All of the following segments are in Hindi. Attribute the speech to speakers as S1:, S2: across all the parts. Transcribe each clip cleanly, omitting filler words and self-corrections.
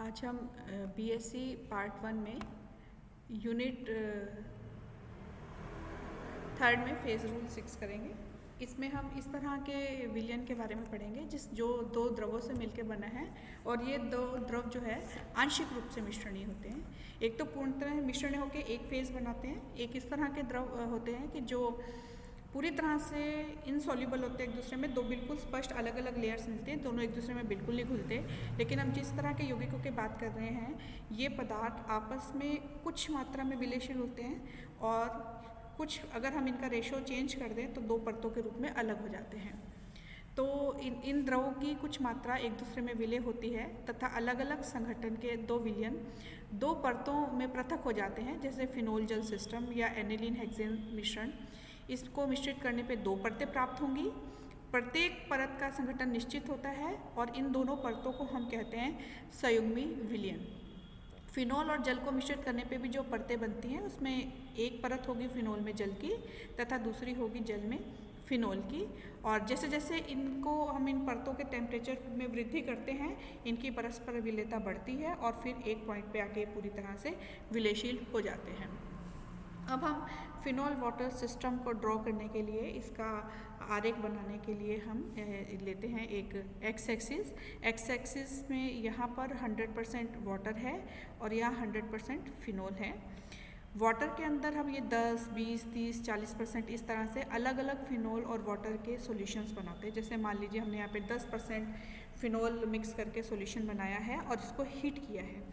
S1: आज हम बीएससी पार्ट 1 में यूनिट 3 में फेज रूल 6 करेंगे। इसमें हम इस तरह के विलयन के बारे में पढ़ेंगे जो दो द्रवों से मिलकर बना है और ये दो द्रव जो है आंशिक रूप से मिश्रणीय होते हैं। एक तो पूर्णतः मिश्रणीय होकर एक फेज बनाते हैं, एक इस तरह के द्रव होते हैं कि जो पूरी तरह से इनसॉल्युबल होते हैं एक दूसरे में। दो बिल्कुल स्पष्ट अलग अलग लेयर्स मिलते हैं, दोनों एक दूसरे में बिल्कुल नहीं घुलते। लेकिन हम जिस तरह के यौगिकों की बात कर रहे हैं, ये पदार्थ आपस में कुछ मात्रा में विलयशील होते हैं और कुछ अगर हम इनका रेशो चेंज कर दें तो दो परतों के रूप में अलग हो जाते हैं। तो इन द्रवों की कुछ मात्रा एक दूसरे में विलय होती है तथा अलग अलग संगठन के दो विलयन दो परतों में पृथक हो जाते हैं, जैसे फिनोल जल सिस्टम या एनिलीन हेक्सेन मिश्रण। इसको मिश्रित करने पे दो परतें प्राप्त होंगी। प्रत्येक परत का संगठन निश्चित होता है और इन दोनों परतों को हम कहते हैं संयुग्मी विलयन। फिनोल और जल को मिश्रित करने पे भी जो परतें बनती हैं उसमें एक परत होगी फिनोल में जल की तथा दूसरी होगी जल में फिनोल की। और जैसे जैसे इनको हम इन परतों के टेम्परेचर में वृद्धि करते हैं, इनकी परस्पर विलयता बढ़ती है और फिर एक पॉइंट पे आके पूरी तरह से विलयशील हो जाते हैं। अब हम फिनोल वाटर सिस्टम को ड्रॉ करने के लिए, इसका आरेख बनाने के लिए हम लेते हैं एक एक्स एक्सिस। एक्स एक्सिस में यहाँ पर 100% वाटर है और यहाँ 100% फिनोल है। वाटर के अंदर हम ये 10, 20, 30, 40% इस तरह से अलग अलग फिनोल और वाटर के सॉल्यूशंस बनाते हैं। जैसे मान लीजिए हमने यहाँ पे 10% फिनोल मिक्स करके सॉल्यूशन बनाया है और इसको हीट किया है।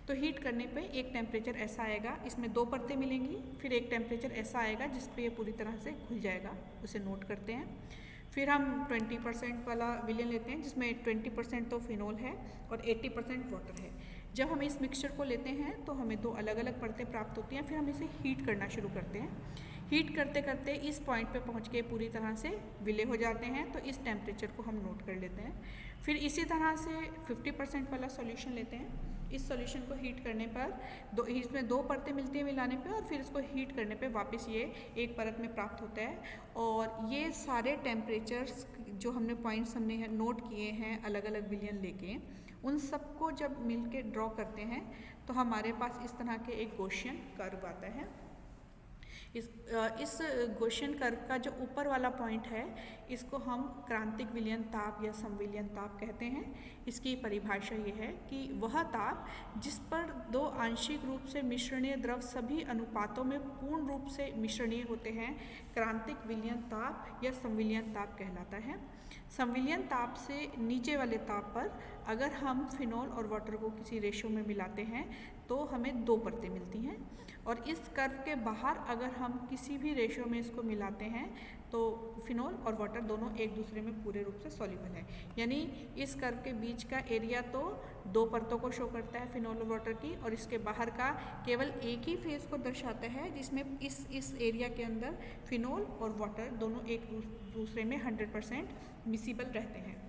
S1: तो हीट करने पे एक टेम्परेचर ऐसा आएगा, इसमें दो परतें मिलेंगी, फिर एक टेम्परेचर ऐसा आएगा जिस पे ये पूरी तरह से घुल जाएगा, उसे नोट करते हैं। फिर हम 20% वाला विलयन लेते हैं जिसमें 20% तो फिनोल है और 80% वाटर है। जब हम इस मिक्सचर को लेते हैं तो हमें दो अलग अलग परतें प्राप्त होती हैं। फिर हम इसे हीट करना शुरू करते हैं। हीट करते करते इस पॉइंट पे पहुंच के पूरी तरह से विलय हो जाते हैं, तो इस टेम्परेचर को हम नोट कर लेते हैं। फिर इसी तरह से 50% वाला सॉल्यूशन लेते हैं। इस सॉल्यूशन को हीट करने पर इसमें दो परतें मिलती हैं मिलाने पे और फिर इसको हीट करने पे वापस ये एक परत में प्राप्त होता है। और ये सारे टेम्परेचर्स जो हमने पॉइंट्स हमने नोट किए हैं अलग अलग विलयन लेके, उन सबको जब मिल के ड्रॉ करते हैं तो हमारे पास इस तरह के एक गॉसियन कर्व आता है। इस गॉसियन कर्व का जो ऊपर वाला पॉइंट है, इसको हम क्रांतिक विलयन ताप या समविलयन ताप कहते हैं। इसकी परिभाषा ये है कि वह ताप जिस पर दो आंशिक रूप से मिश्रणीय द्रव सभी अनुपातों में पूर्ण रूप से मिश्रणीय होते हैं, क्रांतिक विलयन ताप या समविलयन ताप कहलाता है। संविलयन ताप से नीचे वाले ताप पर अगर हम फिनोल और वाटर को किसी रेशो में मिलाते हैं तो हमें दो परतें मिलती हैं, और इस कर्व के बाहर अगर हम किसी भी रेशो में इसको मिलाते हैं तो फिनोल और वाटर दोनों एक दूसरे में पूरे रूप से सॉल्युबल है। यानी इस कर्व के बीच का एरिया तो दो परतों को शो करता है फिनोल और वाटर की, और इसके बाहर का केवल एक ही फेज को दर्शाता है जिसमें इस एरिया के अंदर फिनोल और वाटर दोनों एक दूसरे में 100% मिसिबल रहते हैं।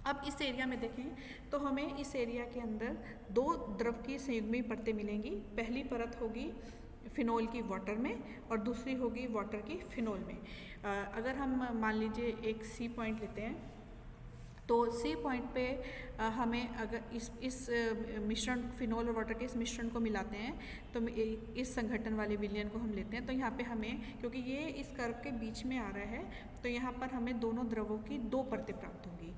S1: अब इस एरिया में देखें तो हमें इस एरिया के अंदर दो द्रव की संयुग्मी परतें मिलेंगी। पहली परत होगी फिनोल की वाटर में और दूसरी होगी वाटर की फिनोल में। अगर हम मान लीजिए एक सी पॉइंट लेते हैं तो सी पॉइंट पे हमें अगर इस मिश्रण फिनोल और वाटर के इस मिश्रण को मिलाते हैं तो इस संगठन वाले विलयन को हम लेते हैं। तो यहाँ पे हमें, क्योंकि ये इस कर्व के बीच में आ रहा है, तो यहाँ पर हमें दोनों द्रवों की दो परतें प्राप्त होंगी।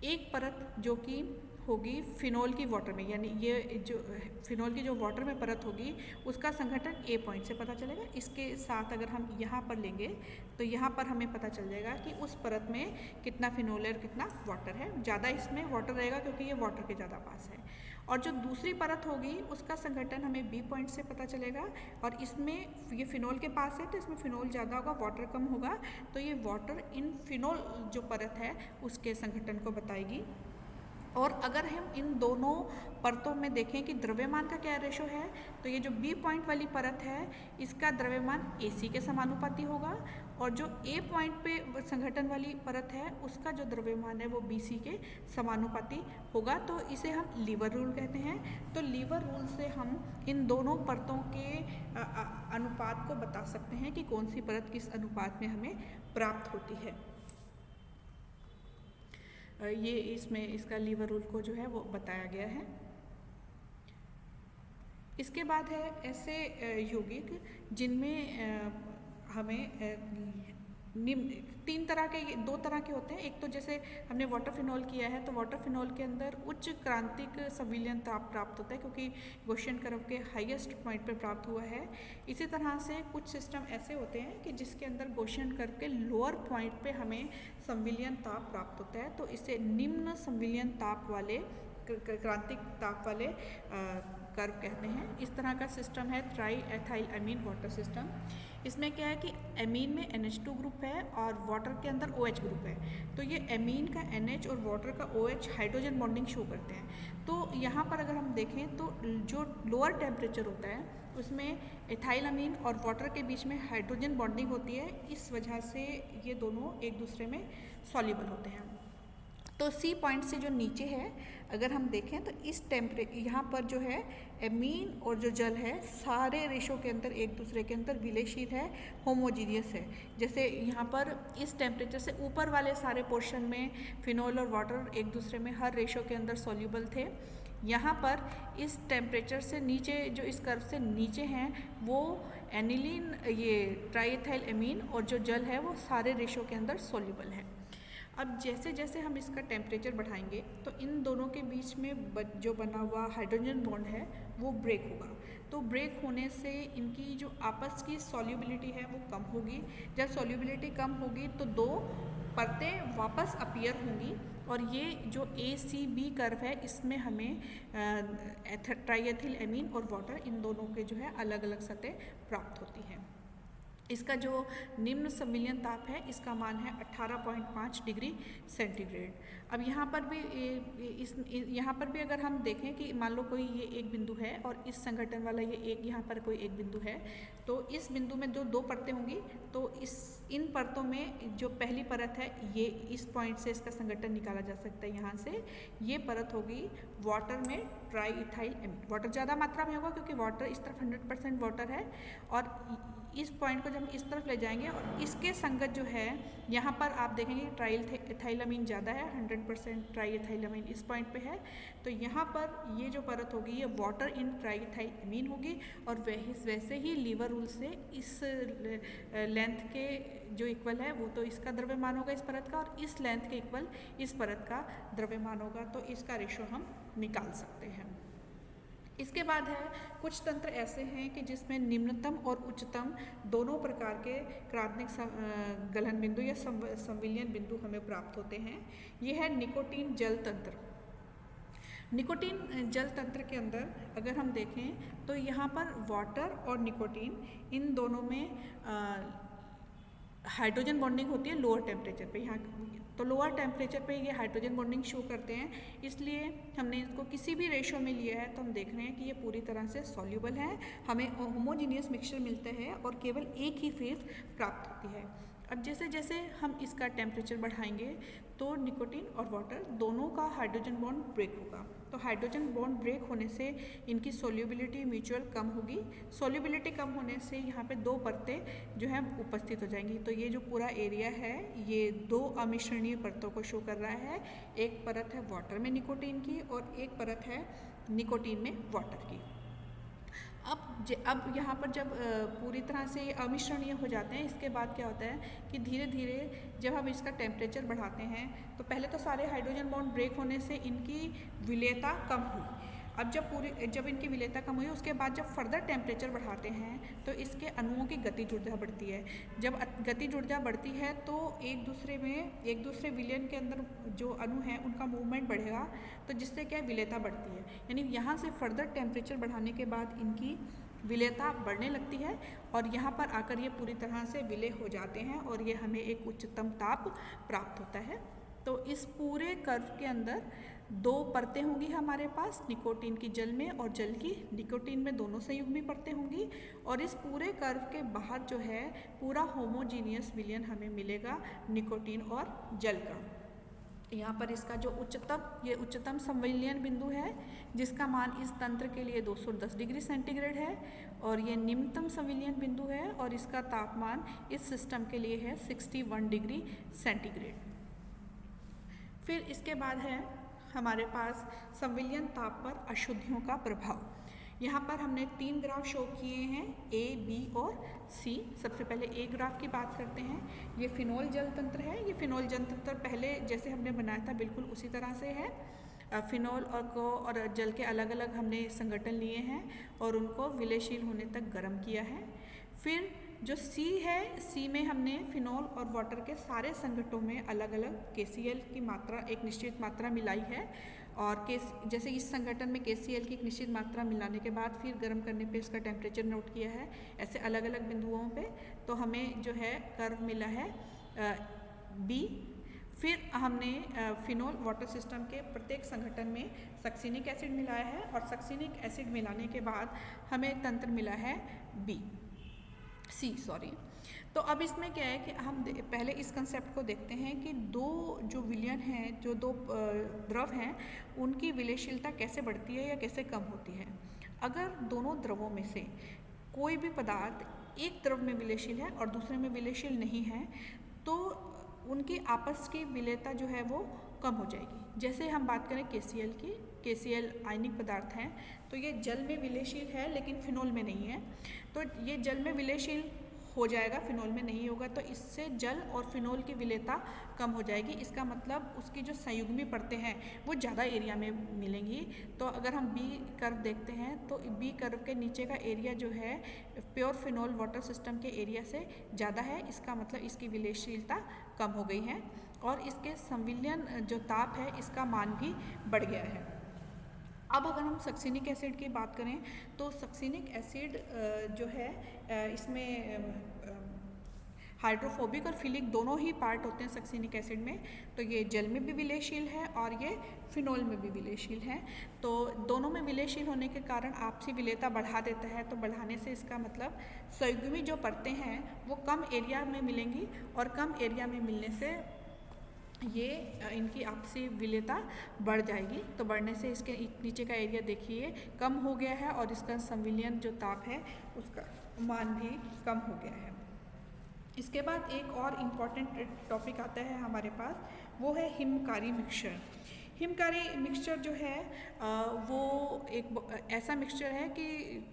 S1: एक परत जो कि होगी फिनोल की वाटर में, यानी ये जो फिनोल की जो वाटर में परत होगी उसका संगठन ए पॉइंट से पता चलेगा। इसके साथ अगर हम यहाँ पर लेंगे तो यहाँ पर हमें पता चल जाएगा कि उस परत में कितना फिनोल है और कितना वाटर है। ज़्यादा इसमें वाटर रहेगा क्योंकि ये वाटर के ज़्यादा पास है। और जो दूसरी परत होगी उसका संगठन हमें बी पॉइंट से पता चलेगा, और इसमें ये फिनोल के पास है तो इसमें फिनोल ज़्यादा होगा, वाटर कम होगा, तो ये वाटर इन फिनोल जो परत है उसके संगठन को बताएगी। और अगर हम इन दोनों परतों में देखें कि द्रव्यमान का क्या रेशो है, तो ये जो बी पॉइंट वाली परत है इसका द्रव्यमान AC के समानुपाती होगा, और जो ए पॉइंट पे संगठन वाली परत है उसका जो द्रव्यमान है वो BC के समानुपाती होगा। तो इसे हम लीवर रूल कहते हैं। तो लीवर रूल से हम इन दोनों परतों के अनुपात को बता सकते हैं कि कौन सी परत किस अनुपात में हमें प्राप्त होती है। ये इसमें इसका लीवर रूल को जो है वो बताया गया है। इसके बाद है ऐसे यौगिक जिनमें हमें तीन तरह के, दो तरह के होते हैं। एक तो जैसे हमने वाटर फिनॉल किया है, तो वाटर फिनॉल के अंदर उच्च क्रांतिक संविलियन ताप प्राप्त होता है क्योंकि गॉसियन कर्व के हाईएस्ट पॉइंट पे प्राप्त हुआ है। इसी तरह से कुछ सिस्टम ऐसे होते हैं कि जिसके अंदर गॉसियन कर्व के लोअर पॉइंट पे हमें संविलियन ताप प्राप्त होता है, तो इसे निम्न संविलियन ताप वाले, क्रांतिक ताप वाले कर्व कहते हैं। इस तरह का सिस्टम है ट्राई एथाइल अमीन वाटर सिस्टम। इसमें क्या है कि एमीन में NH2 ग्रुप है और वाटर के अंदर OH ग्रुप है। तो ये एमीन का NH और वाटर का OH हाइड्रोजन बॉन्डिंग शो करते हैं। तो यहाँ पर अगर हम देखें तो जो लोअर टेम्परेचर होता है उसमें एथाइल अमीन और वाटर के बीच में हाइड्रोजन बॉन्डिंग होती है, इस वजह से ये दोनों एक दूसरे में सॉल्युबल होते हैं। तो C पॉइंट से जो नीचे है अगर हम देखें तो इस यहाँ पर जो है एमीन और जो जल है सारे रेशो के अंदर एक दूसरे के अंदर विलयशील है, होमोजीनियस है। जैसे यहाँ पर इस टेम्परेचर से ऊपर वाले सारे पोर्शन में फिनॉल और वाटर एक दूसरे में हर रेशो के अंदर सॉल्युबल थे। यहाँ पर इस टेम्परेचर से नीचे, जो इस कर्व से नीचे हैं, वो एनिलीन, ये ट्राईएथाइल एमीन और जो जल है वो सारे रेशो के अंदर सॉल्युबल है। अब जैसे जैसे हम इसका टेम्परेचर बढ़ाएंगे तो इन दोनों के बीच में जो बना हुआ हाइड्रोजन बॉन्ड है वो ब्रेक होगा। तो ब्रेक होने से इनकी जो आपस की सॉल्युबिलिटी है वो कम होगी। जब सॉल्युबिलिटी कम होगी तो दो परतें वापस अपीयर होंगी और ये जो ACB कर्व है इसमें हमें ट्राईएथिल एमीन और वाटर, इन दोनों के जो है अलग अलग सतह प्राप्त होती है। इसका जो निम्न संविलियन ताप है इसका मान है 18.5 डिग्री सेंटीग्रेड। अब यहाँ पर भी यहाँ पर भी अगर हम देखें कि मान लो कोई ये एक बिंदु है और इस संगठन वाला ये एक, यहाँ पर कोई एक बिंदु है, तो इस बिंदु में जो दो परतें होंगी तो इन परतों में जो पहली परत है ये इस पॉइंट से इसका संगठन निकाला जा सकता है। यहाँ से ये परत होगी वाटर में ट्राईइथाइल एमीन। वाटर ज़्यादा मात्रा में होगा क्योंकि वाटर इस तरफ 100% वाटर है और इस पॉइंट को जब हम इस तरफ ले जाएंगे और इसके संगत जो है यहाँ पर आप देखेंगे ट्राईएथाइलामीन ज़्यादा है, 100% ट्राईएथाइलामीन इस पॉइंट पे है। तो यहाँ पर ये जो परत होगी ये वाटर इन ट्राईएथाइलामीन होगी और वैसे ही लीवर रूल से इस लेंथ के जो इक्वल है वो तो इसका द्रव्यमान होगा इस परत का, और इस लेंथ के इक्वल इस परत का द्रव्यमान होगा। तो इसका रेशो हम निकाल सकते हैं। इसके बाद है कुछ तंत्र ऐसे हैं कि जिसमें निम्नतम और उच्चतम दोनों प्रकार के क्रांतिक गलन बिंदु या संविलियन बिंदु हमें प्राप्त होते हैं। ये है निकोटीन जल तंत्र। निकोटीन जल तंत्र के अंदर अगर हम देखें तो यहाँ पर वाटर और निकोटीन इन दोनों में हाइड्रोजन बॉन्डिंग होती है लोअर टेम्परेचर पे। यहाँ तो लोअर टेम्परेचर पे ये हाइड्रोजन बॉन्डिंग शो करते हैं, इसलिए हमने इसको किसी भी रेशो में लिया है तो हम देख रहे हैं कि ये पूरी तरह से सॉल्युबल है। हमें होमोजीनियस मिक्सचर मिलता है और केवल एक ही फेज प्राप्त होती है। अब जैसे जैसे हम इसका टेम्परेचर बढ़ाएंगे तो निकोटीन और वाटर दोनों का हाइड्रोजन बॉन्ड ब्रेक होगा। तो हाइड्रोजन बॉन्ड ब्रेक होने से इनकी सोल्यूबिलिटी म्यूचुअल कम होगी। सोल्यूबिलिटी कम होने से यहाँ पे दो परतें जो हैं उपस्थित हो जाएंगी। तो ये जो पूरा एरिया है ये दो अमिश्रणीय परतों को शो कर रहा है। एक परत है वाटर में निकोटीन की और एक परत है निकोटीन में वाटर की। अब यहाँ पर जब पूरी तरह से अमिश्रणीय हो जाते हैं, इसके बाद क्या होता है कि धीरे धीरे जब हम इसका टेम्परेचर बढ़ाते हैं तो पहले तो सारे हाइड्रोजन बॉन्ड ब्रेक होने से इनकी विलेयता कम हुई। अब जब इनकी विलेयता कम हुई उसके बाद जब फर्दर टेम्परेचर बढ़ाते हैं तो इसके अणुओं की गतिज ऊर्जा बढ़ती है। जब गतिज ऊर्जा बढ़ती है तो एक दूसरे विलयन के अंदर जो अणु हैं उनका मूवमेंट बढ़ेगा, तो जिससे क्या विलेयता बढ़ती है। यानी यहाँ से फर्दर टेम्परेचर बढ़ाने के बाद इनकी विलेयता बढ़ने लगती है और यहाँ पर आकर ये पूरी तरह से विलय हो जाते हैं और ये हमें एक उच्चतम ताप प्राप्त होता है। तो इस पूरे कर्व के अंदर दो परतें होंगी हमारे पास, निकोटीन की जल में और जल की निकोटीन में, दोनों संयुग्मी परतें होंगी। और इस पूरे कर्व के बाहर जो है पूरा होमोजीनियस विलयन हमें मिलेगा निकोटीन और जल का। यहाँ पर इसका जो उच्चतम संविलियन बिंदु है जिसका मान इस तंत्र के लिए 210 डिग्री सेंटीग्रेड है और ये निम्नतम संविलियन बिंदु है और इसका तापमान इस सिस्टम के लिए है 61 डिग्री सेंटीग्रेड। फिर इसके बाद है हमारे पास संविलियन ताप पर अशुद्धियों का प्रभाव। यहाँ पर हमने 3 ग्राफ शो किए हैं, A, B और C। सबसे पहले A ग्राफ की बात करते हैं। ये फिनोल जल तंत्र है। ये फिनोल जल तंत्र पहले जैसे हमने बनाया था बिल्कुल उसी तरह से है। फिनोल और जल के अलग अलग हमने संगठन लिए हैं और उनको विलयशील होने तक गर्म किया है। फिर जो C है, C में हमने फिनोल और वाटर के सारे संगठनों में अलग अलग KCl की मात्रा, एक निश्चित मात्रा मिलाई है। और जैसे इस संगठन में KCl की एक निश्चित मात्रा मिलाने के बाद फिर गर्म करने पे इसका टेम्परेचर नोट किया है। ऐसे अलग अलग बिंदुओं पे तो हमें जो है कर्व मिला है B। फिर हमने फिनोल वाटर सिस्टम के प्रत्येक संगठन में सक्सिनिक एसिड मिलाया है और सक्सिनिक एसिड मिलाने के बाद हमें तंत्र मिला है C। तो अब इसमें क्या है कि हम पहले इस कंसेप्ट को देखते हैं कि दो जो विलयन हैं, जो दो द्रव हैं, उनकी विलयशीलता कैसे बढ़ती है या कैसे कम होती है। अगर दोनों द्रवों में से कोई भी पदार्थ एक द्रव में विलयशील है और दूसरे में विलयशील नहीं है तो उनकी आपस की विलयता जो है वो कम हो जाएगी। जैसे हम बात करें KCl की, KCl आयनिक पदार्थ हैं तो ये जल में विलयशील है लेकिन फिनोल में नहीं है। तो ये जल में विलयशील हो जाएगा, फिनोल में नहीं होगा, तो इससे जल और फिनोल की विलयता कम हो जाएगी। इसका मतलब उसकी जो संयुग्मी परतें हैं वो ज़्यादा एरिया में मिलेंगी। तो अगर हम B कर्व देखते हैं तो B कर्व के नीचे का एरिया जो है प्योर फिनोल वाटर सिस्टम के एरिया से ज़्यादा है। इसका मतलब इसकी विलयशीलता कम हो गई है और इसके संविलयन जो ताप है इसका मान भी बढ़ गया है। अब अगर हम सक्सिनिक एसिड की बात करें तो सक्सिनिक एसिड जो है इसमें हाइड्रोफोबिक और फिलिक दोनों ही पार्ट होते हैं सक्सिनिक एसिड में। तो ये जल में भी विलयशील है और ये फिनोल में भी विलयशील है। तो दोनों में विलयशील होने के कारण आपसी विलयता बढ़ा देता है। तो बढ़ाने से इसका मतलब संयुग्मी जो परतें हैं वो कम एरिया में मिलेंगी और कम एरिया में मिलने से ये इनकी आपसी विलयता बढ़ जाएगी। तो बढ़ने से इसके नीचे का एरिया देखिए कम हो गया है और इसका संविलयन जो ताप है उसका मान भी कम हो गया है। इसके बाद एक और इम्पॉर्टेंट टॉपिक आता है हमारे पास, वो है हिमकारी मिक्सचर। हिमकारी मिक्सचर जो है वो एक ऐसा मिक्सचर है कि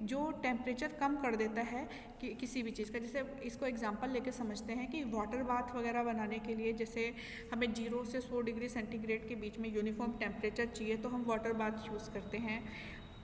S1: जो टेम्परेचर कम कर देता है कि किसी भी चीज़ का। जैसे इसको एग्जांपल लेके समझते हैं कि वाटर बाथ वगैरह बनाने के लिए जैसे हमें 0 से 100 डिग्री सेंटीग्रेड के बीच में यूनिफॉर्म टेम्परेचर चाहिए तो हम वाटर बाथ यूज़ करते हैं।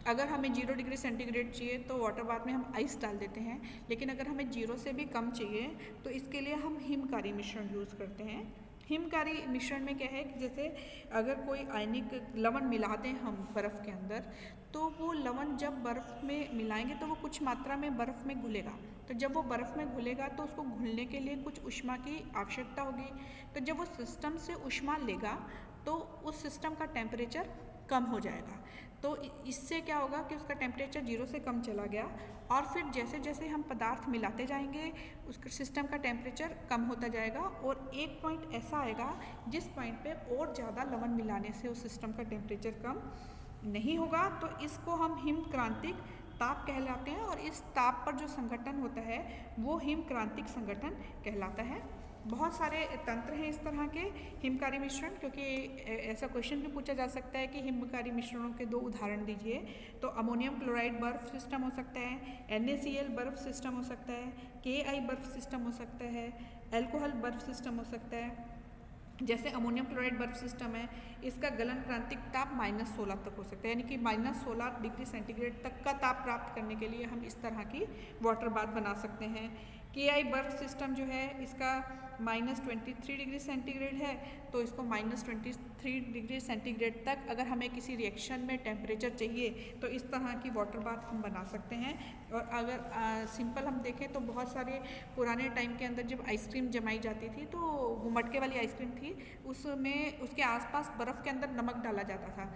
S1: अगर हमें 0 डिग्री सेंटीग्रेड चाहिए तो वाटर बाथ में हम आइस डाल देते हैं। लेकिन अगर हमें 0 से भी कम चाहिए तो इसके लिए हम हिमकारी मिश्रण यूज़ करते हैं। हिमकारी मिश्रण में क्या है कि जैसे अगर कोई आयनिक लवण मिला दें हम बर्फ़ के अंदर तो वो लवण जब बर्फ़ में मिलाएंगे तो वो कुछ मात्रा में बर्फ़ में घुलेगा। तो जब वो बर्फ़ में घुलेगा तो उसको घुलने के लिए कुछ ऊष्मा की आवश्यकता होगी। तो जब वो सिस्टम से ऊष्मा लेगा तो उस सिस्टम का टेम्परेचर कम हो जाएगा। तो इससे क्या होगा कि उसका टेम्परेचर 0 से कम चला गया और फिर जैसे जैसे हम पदार्थ मिलाते जाएंगे उसका सिस्टम का टेम्परेचर कम होता जाएगा और एक पॉइंट ऐसा आएगा जिस पॉइंट पे और ज़्यादा लवण मिलाने से उस सिस्टम का टेम्परेचर कम नहीं होगा। तो इसको हम हिमक्रांतिक ताप कहलाते हैं और इस ताप पर जो संगठन होता है वो हिमक्रांतिक संगठन कहलाता है। बहुत सारे तंत्र हैं इस तरह के हिमकारी मिश्रण, क्योंकि ऐसा क्वेश्चन भी पूछा जा सकता है कि हिमकारी मिश्रणों के 2 उदाहरण दीजिए। तो अमोनियम क्लोराइड बर्फ सिस्टम हो सकता है, NaCl बर्फ सिस्टम हो सकता है, Ki बर्फ सिस्टम हो सकता है, एल्कोहल बर्फ सिस्टम हो सकता है। जैसे अमोनियम क्लोराइड बर्फ सिस्टम है, इसका गलन क्रांतिक ताप -16 तक हो सकता है, यानी कि -16 डिग्री सेंटीग्रेड तक का ताप प्राप्त करने के लिए हम इस तरह की वाटर बाथ बना सकते हैं। Ki बर्फ सिस्टम जो है इसका -23 डिग्री सेंटीग्रेड है, तो इसको -23 डिग्री सेंटीग्रेड तक अगर हमें किसी रिएक्शन में टेम्परेचर चाहिए तो इस तरह की वाटर बाथ हम बना सकते हैं। और अगर सिंपल हम देखें तो बहुत सारे पुराने टाइम के अंदर जब आइसक्रीम जमाई जाती थी तो वो मटके वाली आइसक्रीम थी, उसमें उसके आसपास बर्फ़ के अंदर नमक डाला जाता था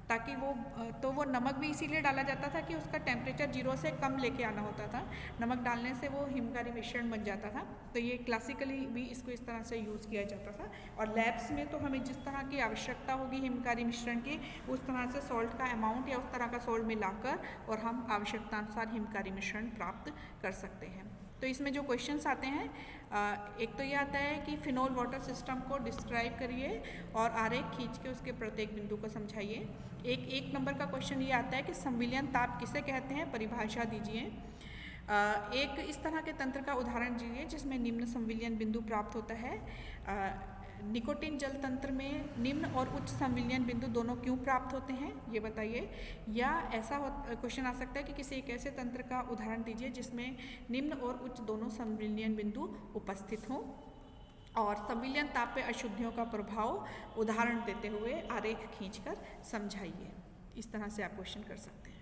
S1: ताकि वो नमक भी इसीलिए डाला जाता था कि उसका टेम्परेचर 0 से कम लेके आना होता था। नमक डालने से वो हिमकारी मिश्रण बन जाता था। तो ये क्लासिकली भी इसको इस तरह से यूज़ किया जाता था और लैब्स में तो हमें जिस तरह की आवश्यकता होगी हिमकारी मिश्रण की उस तरह से सॉल्ट का अमाउंट या उस तरह का सॉल्ट मिलाकर और हम आवश्यकतानुसार हिमकारी मिश्रण प्राप्त कर सकते हैं। तो इसमें जो क्वेश्चंस आते हैं, एक तो ये आता है कि फिनोल वाटर सिस्टम को डिस्क्राइब करिए और आरेख खींच के उसके प्रत्येक बिंदु को समझाइए। एक नंबर का क्वेश्चन ये आता है कि संविलियन ताप किसे कहते हैं, परिभाषा दीजिए। एक इस तरह के तंत्र का उदाहरण दीजिए जिसमें निम्न संविलियन बिंदु प्राप्त होता है। निकोटिन जल तंत्र में निम्न और उच्च संविलियन बिंदु दोनों क्यों प्राप्त होते हैं, ये बताइए। या ऐसा क्वेश्चन आ सकता है कि किसी एक ऐसे तंत्र का उदाहरण दीजिए जिसमें निम्न और उच्च दोनों संविलियन बिंदु उपस्थित हों और संविलियन ताप पे अशुद्धियों का प्रभाव उदाहरण देते हुए आरेख खींचकर समझाइए। इस तरह से आप क्वेश्चन कर सकते हैं।